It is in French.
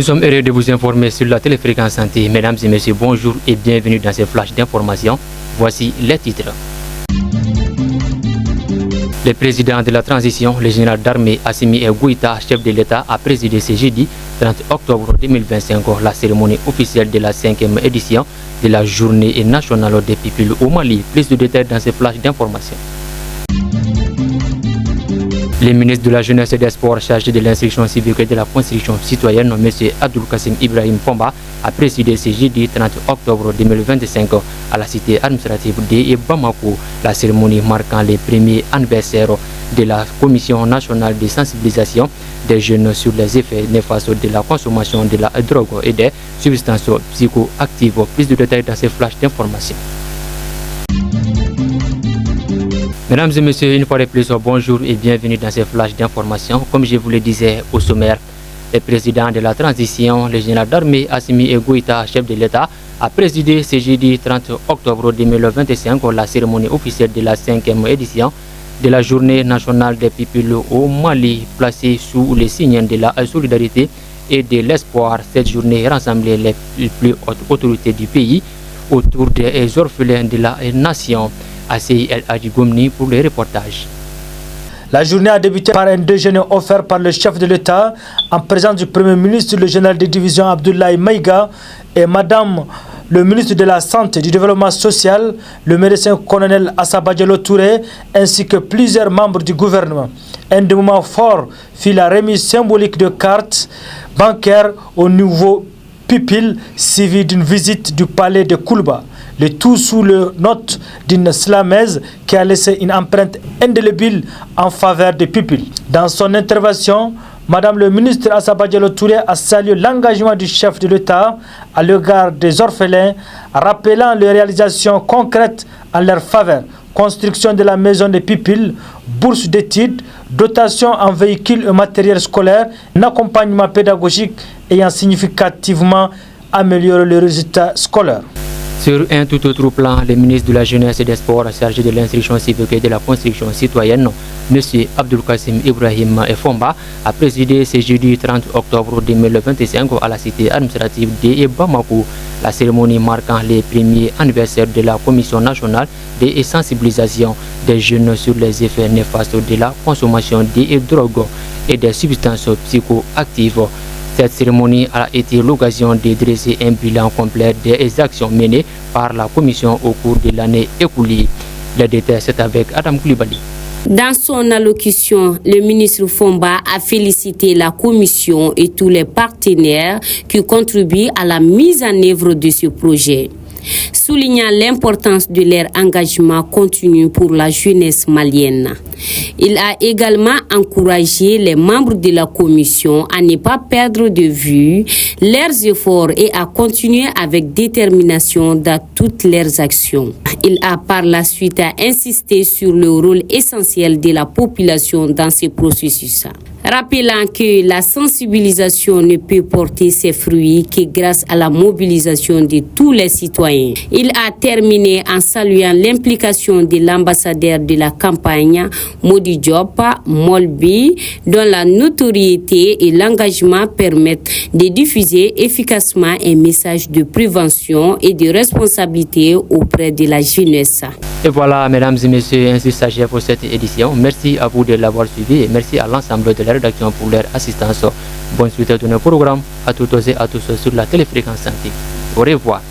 Nous sommes heureux de vous informer sur la téléfréquence santé. Mesdames et messieurs, bonjour et bienvenue dans ce flash d'information. Voici les titres. Le président de la transition, le général d'armée Assimi Goïta, chef de l'État, a présidé ce jeudi 30 octobre 2025 la cérémonie officielle de la 5e édition de la journée nationale des People au Mali. Plus de détails dans ce flash d'information. Le ministre de la Jeunesse et des Sports chargé de l'instruction civique et de la construction citoyenne, M. Abdulkasim Ibrahim Fomba, a présidé ce jeudi 30 octobre 2025 à la cité administrative de Bamako, la cérémonie marquant les premiers anniversaires de la Commission nationale de sensibilisation des jeunes sur les effets néfastes de la consommation de la drogue et des substances psychoactives. Plus de détails dans ces flashs d'information. Mesdames et messieurs, une fois de plus, bonjour et bienvenue dans ces flashs d'information. Comme je vous le disais au sommaire, le président de la transition, le général d'armée Assimi Goïta, chef de l'État, a présidé ce jeudi 30 octobre 2025 la cérémonie officielle de la 5e édition de la journée nationale des People au Mali, placée sous le signe de la solidarité et de l'espoir. Cette journée rassemblait les plus hautes autorités du pays autour des orphelins de la nation. ACI El Hadji Gomni pour les reportages. La journée a débuté par un déjeuner offert par le chef de l'État en présence du Premier ministre, le général de division Abdoulaye Maïga et Madame le ministre de la Santé et du Développement social, le médecin colonel Assaba Diallo Touré, ainsi que plusieurs membres du gouvernement. Un des moments forts fut la remise symbolique de cartes bancaires au nouveau pupille suivi d'une visite du palais de Koulba. Le tout sous le note d'une slamaise qui a laissé une empreinte indélébile en faveur des pupilles. Dans son intervention, Madame le ministre Assaba Diallo Touré a salué l'engagement du chef de l'État à l'égard des orphelins, rappelant les réalisations concrètes en leur faveur. Construction de la maison des pupilles, bourse d'études, dotation en véhicules et matériel scolaire, un accompagnement pédagogique ayant significativement amélioré les résultats scolaires. Sur un tout autre plan, le ministre de la Jeunesse et des Sports chargé de l'instruction civique et de la construction citoyenne, M. Abdulkasim Ibrahim Fomba, a présidé ce jeudi 30 octobre 2025 à la cité administrative de Bamako, la cérémonie marquant les premiers anniversaires de la Commission nationale de sensibilisation des jeunes sur les effets néfastes de la consommation de drogues et des substances psychoactives. Cette cérémonie a été l'occasion de dresser un bilan complet des actions menées par la Commission au cours de l'année écoulée. Les détails, c'est avec Adam Koulibaly. Dans son allocution, le ministre Fomba a félicité la Commission et tous les partenaires qui contribuent à la mise en œuvre de ce projet, soulignant l'importance de leur engagement continu pour la jeunesse malienne. Il a également encouragé les membres de la commission à ne pas perdre de vue leurs efforts et à continuer avec détermination dans toutes leurs actions. Il a par la suite insisté sur le rôle essentiel de la population dans ce processus, rappelant que la sensibilisation ne peut porter ses fruits que grâce à la mobilisation de tous les citoyens. Il a terminé en saluant l'implication de l'ambassadeur de la campagne, Modi Diop Molbi, dont la notoriété et l'engagement permettent de diffuser efficacement un message de prévention et de responsabilité auprès de la jeunesse. Et voilà, mesdames et messieurs, ainsi s'achève pour cette édition. Merci à vous de l'avoir suivi et merci à l'ensemble de la rédaction pour leur assistance. Bonne suite de nos programmes à toutes et à tous sur la téléfréquence santé. Au revoir.